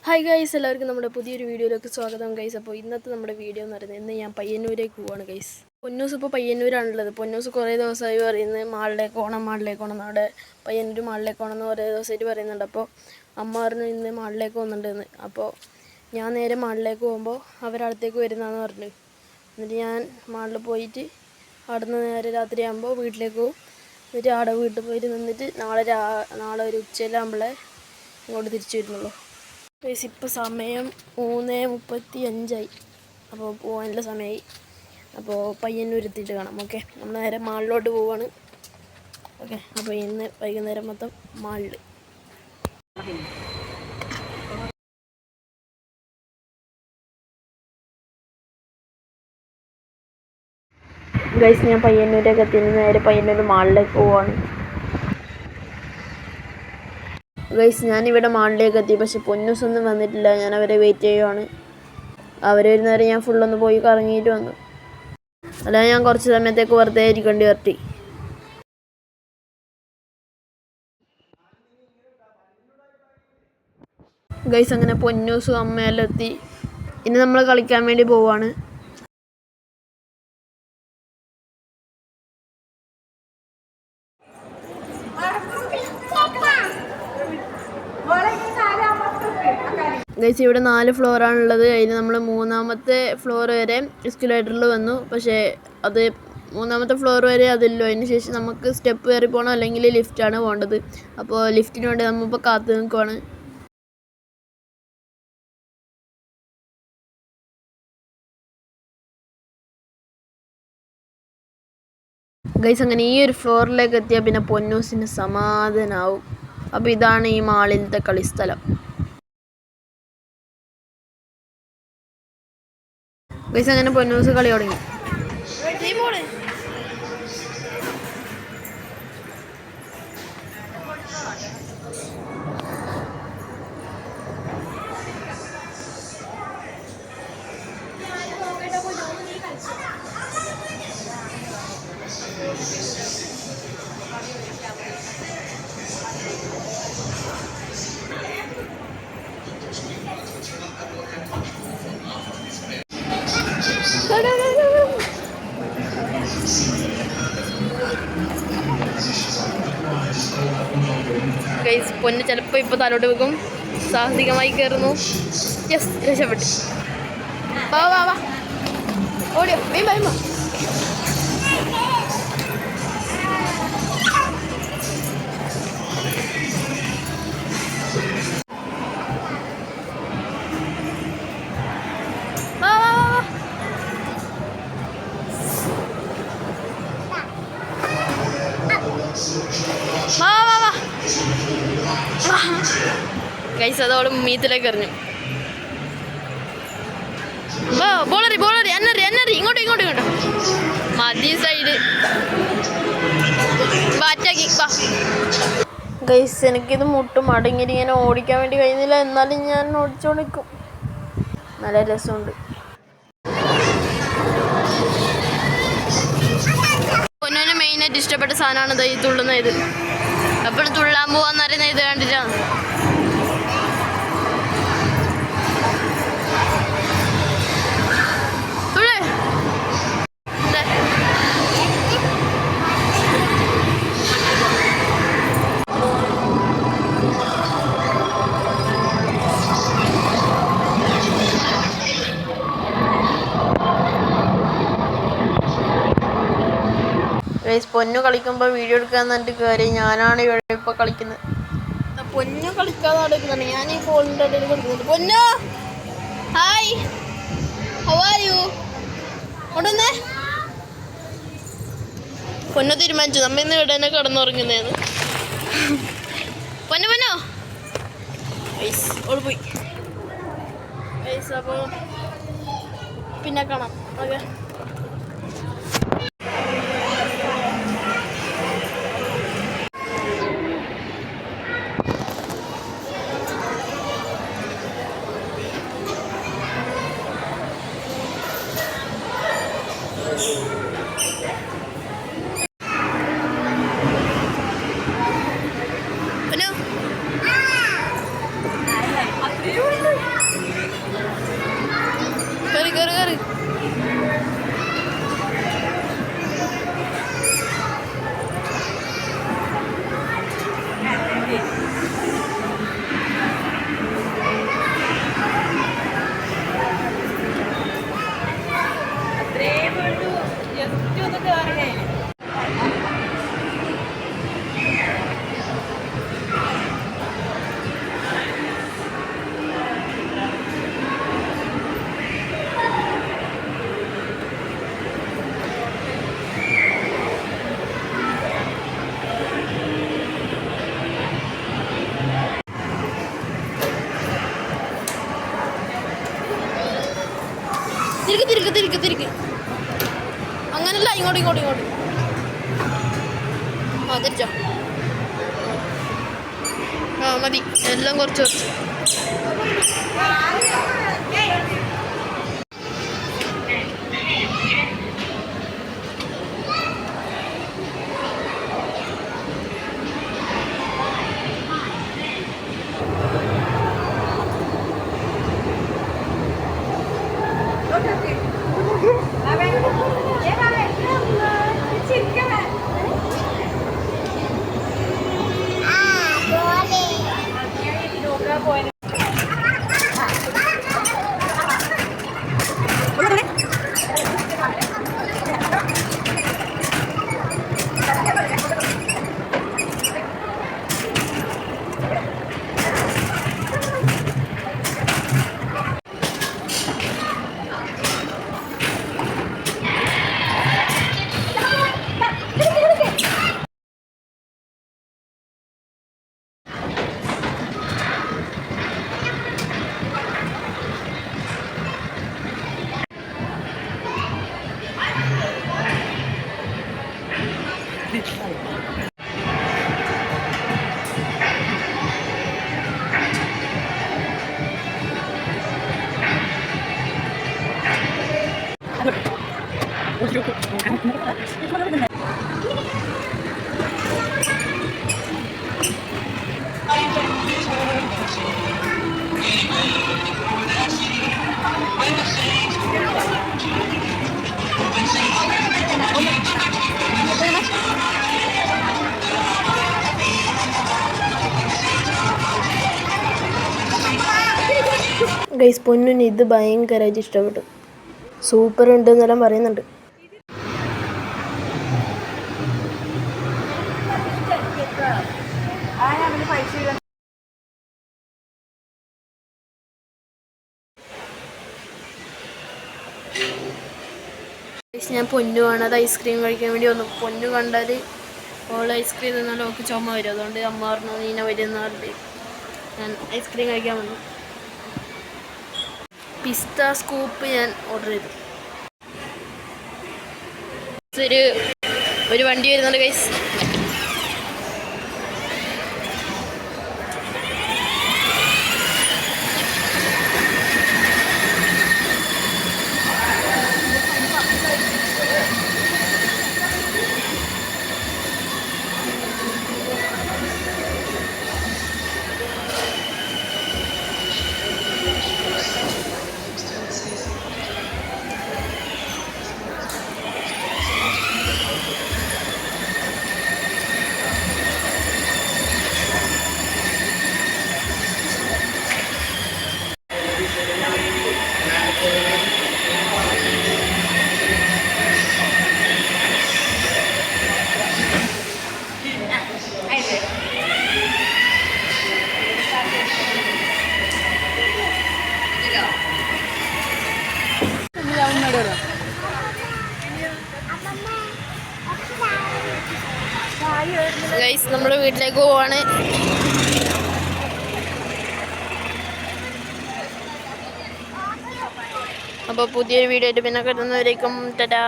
Hi guys, എല്ലാവർക്കും നമ്മുടെ പുതിയൊരു വീഡിയോയിലേക്ക് സ്വാഗതം ഗൈസ്. അപ്പോൾ ഇന്നത്തെ നമ്മുടെ വീഡിയോ എന്ന് പറയുന്നത്, ഇന്ന് ഞാൻ പയ്യന്നൂരേക്ക് പോവാണ് ഗൈസ്. പൊന്നൂസ് ഇപ്പോൾ പയ്യന്നൂരാണുള്ളത്. പൊന്നൂസ് കുറേ ദിവസമായി പറയുന്നത് മാളിലേക്ക് പോകണം അവിടെ പയ്യന്നൂർ മാളിലേക്ക് പോകണം എന്ന് കുറേ ദിവസമായിട്ട് പറയുന്നുണ്ട്. അപ്പോൾ അമ്മ പറഞ്ഞു ഇന്ന് മാളിലേക്ക് പോകുന്നുണ്ടെന്ന്. അപ്പോൾ ഞാൻ നേരെ മാളിലേക്ക് പോകുമ്പോൾ അവരടുത്തേക്ക് വരുന്നതെന്ന് പറഞ്ഞു. എന്നിട്ട് ഞാൻ മാളിൽ പോയിട്ട് അവിടെ നിന്ന് നേരെ രാത്രിയാകുമ്പോൾ വീട്ടിലേക്ക് പോകും. എന്നിട്ട് അവിടെ വീട്ടിൽ പോയിട്ട് നിന്നിട്ട് നാളെ ഒരു ഉച്ചയിലാകുമ്പോഴേ ഇങ്ങോട്ട് തിരിച്ചു വരുന്നുള്ളൂ. ഗൈസ്, ഇപ്പോൾ സമയം 3:35 അപ്പോൾ പോകാനുള്ള സമയമായി. അപ്പോൾ പയ്യന്നൂർ എത്തിയിട്ട് കാണാം. ഓക്കെ, നമ്മൾ നേരെ മാളിലോട്ട് പോവാണ്. ഓക്കെ, അപ്പോൾ ഇന്ന് വൈകുന്നേരം മൊത്തം മാളിൽ. ഗൈസ്, ഞാൻ പയ്യന്നൂരേക്ക് എത്തിയിട്ട് നേരെ പയ്യന്നൂർ മാളിലേക്ക് പോവാണ്. ഗൈസ്, ഞാനിവിടെ മാളിലേക്ക് എത്തി. പക്ഷെ പൊന്നൂസ് ഒന്നും വന്നിട്ടില്ല. ഞാൻ അവരെ വെയിറ്റ് ചെയ്യുവാണ്. അവർ വരുന്നവരെ ഞാൻ ഫുള്ളൊന്ന് പോയി കറങ്ങിയിട്ട് വന്നു. അല്ലാതെ ഞാൻ കുറച്ച് സമയത്തേക്ക് വെറുതെ ഇരിക്കേണ്ടി വരട്ടി. ഗൈസ്, അങ്ങനെ പൊന്നൂസും അമ്മയെല്ലാം എത്തി. ഇനി നമ്മൾ കളിക്കാൻ വേണ്ടി പോവാണ്. ഗൈസ്, ഇവിടെ 4 ഫ്ലോറാണുള്ളത്. അതിന് നമ്മൾ 3ാമത്തെ ഫ്ലോർ വരെ എസ്കലേറ്ററിൽ വന്നു. പക്ഷേ അത് 3ാമത്തെ ഫ്ലോർ വരെ അതില്ലോ. അതിന് ശേഷം നമുക്ക് സ്റ്റെപ്പ് കയറി പോകണം, അല്ലെങ്കിൽ ലിഫ്റ്റാണ് പോകേണ്ടത്. അപ്പോൾ ലിഫ്റ്റിന് വേണ്ടി നമ്മളിപ്പോൾ കാത്തു നിൽക്കുവാണ്. ഗൈസ്, അങ്ങനെ ഈ ഒരു ഫ്ലോറിലേക്ക് എത്തിയാൽ പിന്നെ പൊന്നൂസിന് സമാധാനാവും. അപ്പോൾ ഇതാണ് ഈ മാളിലത്തെ കളിസ്ഥലം. ഗൈസ്, അങ്ങനെ പൊന്നൂസ് കളി തുടങ്ങി. ഗൈസ്, പൊന്ന് ചിലപ്പോൾ ഇപ്പോൾ തലോട്ട് വെക്കും. സാഹസികമായി കയറുന്നു. യെസ്, രക്ഷപ്പെട്ടു. വാ വാ വാ, ഓടിയോ, വേം വേം വാ. ഗൈസ്, അതോളം മീത്തിലേക്ക് എറിഞ്ഞു. ബോളറി എന്നറി ഇങ്ങോട്ട് മതി സൈഡ് ബാറ്റാക്കി. ഗൈസ്, എനിക്കിത് മുട്ടും മടങ്ങിയിട്ട് ഇങ്ങനെ ഓടിക്കാൻ വേണ്ടി കഴിയുന്നില്ല. എന്നാലും ഞാൻ ഓടിച്ചോണ്ടിരിക്കും. നല്ല രസമുണ്ട്. പൊന്നുവിന് മെയിനായിട്ട് ഇഷ്ടപ്പെട്ട സാധനമാണ് ഈ തുള്ളുന്ന ഇത്. എപ്പോഴും തുള്ളാൻ പോവാന്ന് പറയുന്ന ഇത് കണ്ടിട്ടാണ്. പൊന്നു കളിക്കുമ്പോൾ വീഡിയോ എടുക്കാന്ന് പറഞ്ഞിട്ട് കയറി. ഞാനാണ് ഇവിടെ ഇപ്പോൾ കളിക്കുന്നത്. പൊന്നു കളിക്കാതെ എടുക്കുന്നുണ്ട്. ഞാൻ ഈ ഫോണിൻ്റെ ഇടയിൽ കൊടുക്കുന്നുണ്ട്. പൊന്നു, ഹായ്, ഹൗ ആർ യു? ഉടനെ പൊന്നു തീരുമാനിച്ചു നമ്മ ഇന്ന് ഇവിടെ തന്നെ കിടന്നുറങ്ങുന്നതെന്ന്. പൊന്നു ഓള് പോയി. അപ്പോൾ പിന്നെ കാണാം. ഓക്കെ. തിരിക്ക്. അങ്ങനല്ല, ഇങ്ങോട്ട്. ആ തിരിച്ചോ. ആ മതി, എല്ലാം കുറച്ച്. ഗൈസ്, പൊന്നിന് ഇത് ഭയങ്കരമായിട്ട് ഇഷ്ടപ്പെട്ടു. സൂപ്പർ ഉണ്ട് എന്നെല്ലാം പറയുന്നുണ്ട്. ഞാൻ പൊന്നു കാണാതെ ഐസ്ക്രീം കഴിക്കാൻ വേണ്ടി വന്നു. പൊന്നു കണ്ടാൽ ഓൾ ഐസ്ക്രീം തിന്നാൽ ഓക്ക് ചുമ വരും. അതുകൊണ്ട് അമ്മ പറഞ്ഞു നീന വരുന്ന പറഞ്ഞിട്ട് ഞാൻ ഐസ്ക്രീം കഴിക്കാൻ വന്നു. പിസ്ത സ്കൂപ്പ് ഞാൻ ഓർഡർ ചെയ്തു. ഒരു വണ്ടി വരുന്നുണ്ട് ഗൈസ്. ഗൈസ്, നമ്മുടെ വീട്ടിലേക്ക് പോവാണ്. അപ്പോൾ പുതിയൊരു വീഡിയോ ആയിട്ട് പിന്നെ കിട്ടുന്നവരേക്കും ടാറ്റാ.